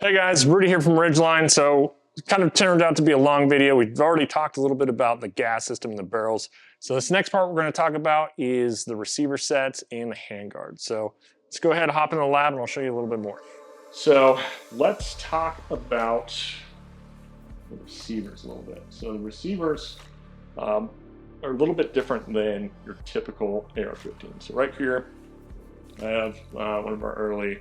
Hey guys, Rudy here from Ridgeline. So it kind of turned out to be a long video. We've already talked a little bit about the gas system and the barrels. So this next part we're going to talk about is the receiver sets and the handguard. So let's go ahead and hop in the lab and I'll show you a little bit more. So let's talk about the receivers a little bit. So the receivers are a little bit different than your typical AR-15. So right here I have one of our early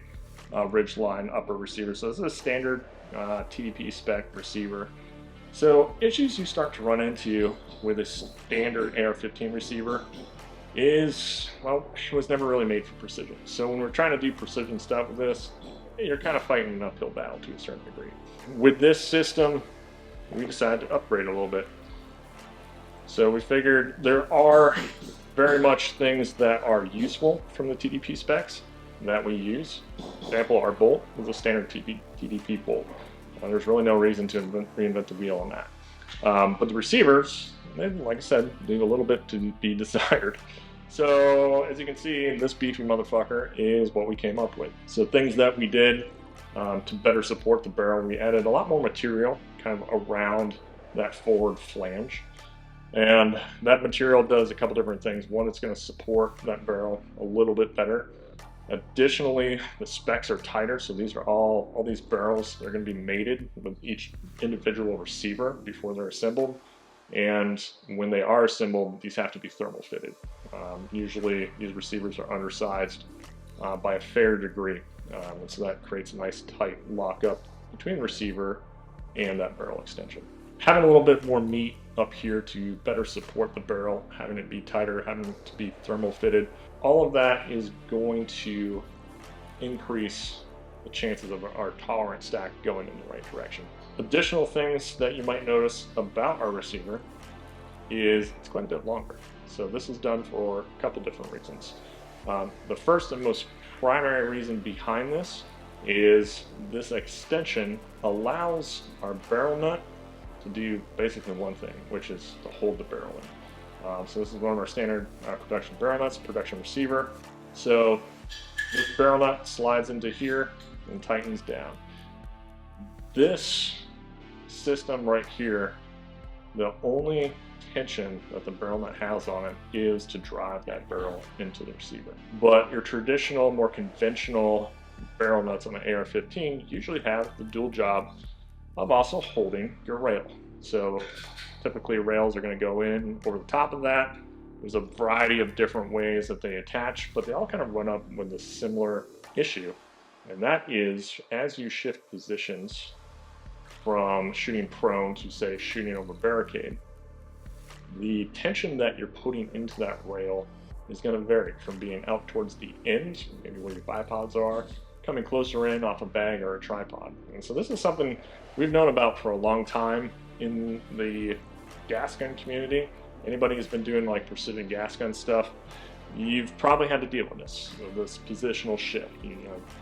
Ridgeline upper receiver. So this is a standard TDP spec receiver. So issues you start to run into with a standard AR-15 receiver is, well, it was never really made for precision. So when we're trying to do precision stuff with this, you're kind of fighting an uphill battle to a certain degree. With this system, we decided to upgrade a little bit. So we figured there are very much things that are useful from the TDP specs that we use. For example, our bolt is a standard TDP bolt. There's really no reason to reinvent the wheel on that. But the receivers, like I said, leave a little bit to be desired. So as you can see, this beefy motherfucker is what we came up with. So things that we did to better support the barrel, we added a lot more material kind of around that forward flange. And that material does a couple different things. One, it's going to support that barrel a little bit better. Additionally, the specs are tighter, so these are all these barrels, they're going to be mated with each individual receiver before they're assembled. And when they are assembled, these have to be thermal fitted. Usually these receivers are undersized by a fair degree, and so that creates a nice tight lockup between the receiver and that barrel extension. Having a little bit more meat up here to better support the barrel, having it be tighter, having it to be thermal fitted, all of that is going to increase the chances of our tolerance stack going in the right direction. Additional things that you might notice about our receiver is it's quite a bit longer. So this is done for a couple different reasons. The first and most primary reason behind this is this extension allows our barrel nut to do basically one thing, which is to hold the barrel in. So this is one of our standard production barrel nuts, production receiver. So this barrel nut slides into here and tightens down. This system right here, the only tension that the barrel nut has on it is to drive that barrel into the receiver. But your traditional, more conventional barrel nuts on the AR-15 usually have the dual job of also holding your rail. So typically rails are going to go in over the top of that. There's a variety of different ways that they attach, but they all kind of run up with a similar issue. And that is, as you shift positions from shooting prone to, say, shooting over barricade, the tension that you're putting into that rail is going to vary from being out towards the end, maybe where your bipods are, coming closer in off a bag or a tripod. And so this is something we've known about for a long time in the gas gun community. Anybody who's been doing like precision gas gun stuff, you've probably had to deal with this positional shift,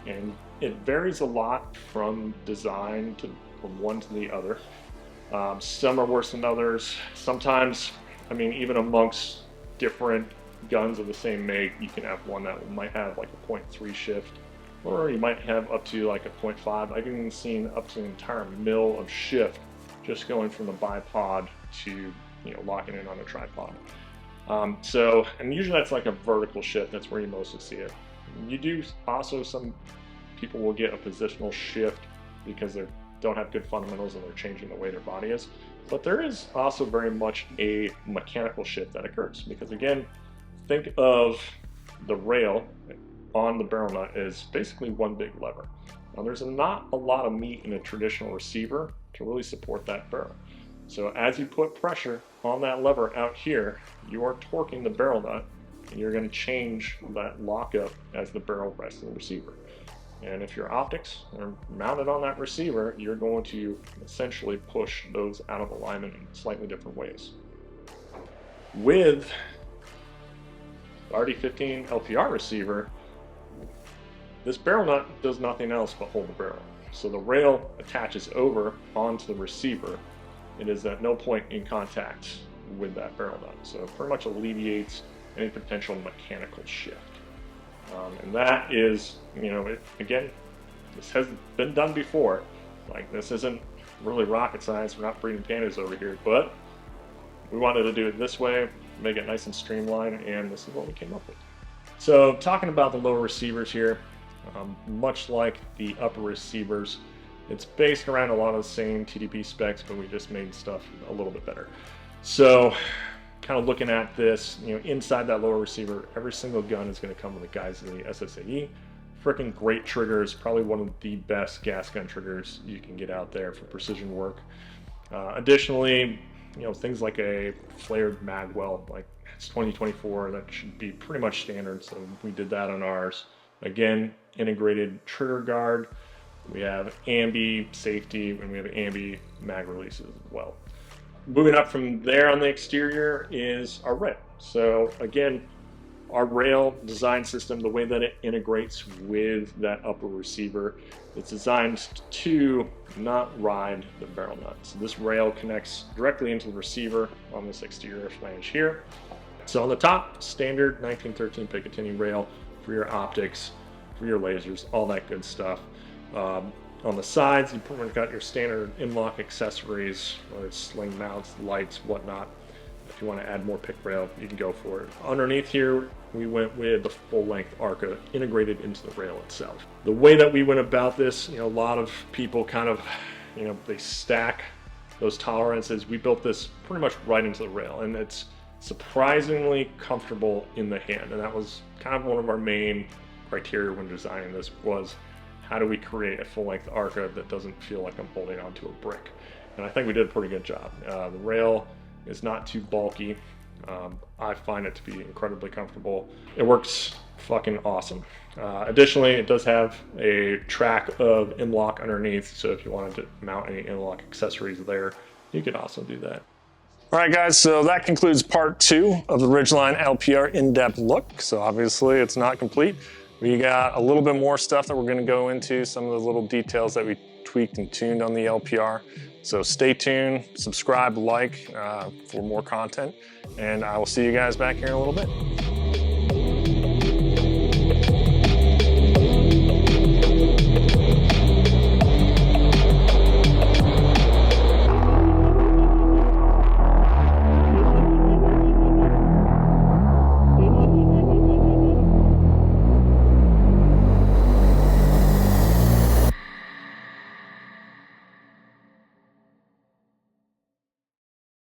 and it varies a lot from design from one to the other. Some are worse than others. Sometimes, I mean, even amongst different guns of the same make, you can have one that might have like a 0.3 shift, or you might have up to like a 0.5. I've even seen up to an entire mil of shift just going from the bipod to locking in on a tripod. And usually that's like a vertical shift. That's where you mostly see it. You do also, some people will get a positional shift because they don't have good fundamentals and they're changing the way their body is. But there is also very much a mechanical shift that occurs, because again, think of the rail on the barrel nut as basically one big lever. Now there's not a lot of meat in a traditional receiver to really support that barrel. So as you put pressure on that lever out here, you are torquing the barrel nut, and you're going to change that lockup as the barrel rests in the receiver. And if your optics are mounted on that receiver, you're going to essentially push those out of alignment in slightly different ways. With the RD-15 LPR receiver, this barrel nut does nothing else but hold the barrel. So the rail attaches over onto the receiver. It is at no point in contact with that barrel nut. So it pretty much alleviates any potential mechanical shift. And that is, again, This has been done before. Like, this isn't really rocket science. We're not breeding pandas over here, but we wanted to do it this way, make it nice and streamlined, and this is what we came up with. So talking about the lower receivers here, much like the upper receivers, it's based around a lot of the same TDP specs, but we just made stuff a little bit better. So kind of looking at this, inside that lower receiver, every single gun is going to come with the guys in the SSAE. Freaking great triggers, probably one of the best gas gun triggers you can get out there for precision work. Additionally, things like a flared mag well, like it's 2024, that should be pretty much standard, so we did that on ours. Again, integrated trigger guard, we have ambi safety, and we have ambi mag releases as well. Moving up from there on the exterior is our rail. So again, our rail design system, the way that it integrates with that upper receiver, it's designed to not ride the barrel nut. So this rail connects directly into the receiver on this exterior flange here. So on the top, standard 1913 Picatinny rail for your optics, for your lasers, all that good stuff. On the sides, you pretty much got your standard M-LOK accessories, whether it's sling mounts, lights, whatnot. If you want to add more pick rail, you can go for it. Underneath here, we went with the full-length ARCA integrated into the rail itself. The way that we went about this, a lot of people kind of, they stack those tolerances. We built this pretty much right into the rail, and it's surprisingly comfortable in the hand. And that was kind of one of our main criteria when designing this, was how do we create a full-length ARCA that doesn't feel like I'm holding onto a brick? And I think we did a pretty good job. The rail is not too bulky. I find it to be incredibly comfortable. It works fucking awesome. Additionally, it does have a track of M-LOK underneath, so if you wanted to mount any M-LOK accessories there, you could also do that. All right, guys, so that concludes part 2 of the Ridgeline LPR in-depth look. So obviously it's not complete. We got a little bit more stuff that we're going to go into, some of the little details that we tweaked and tuned on the LPR. So stay tuned, subscribe, like for more content, and I will see you guys back here in a little bit.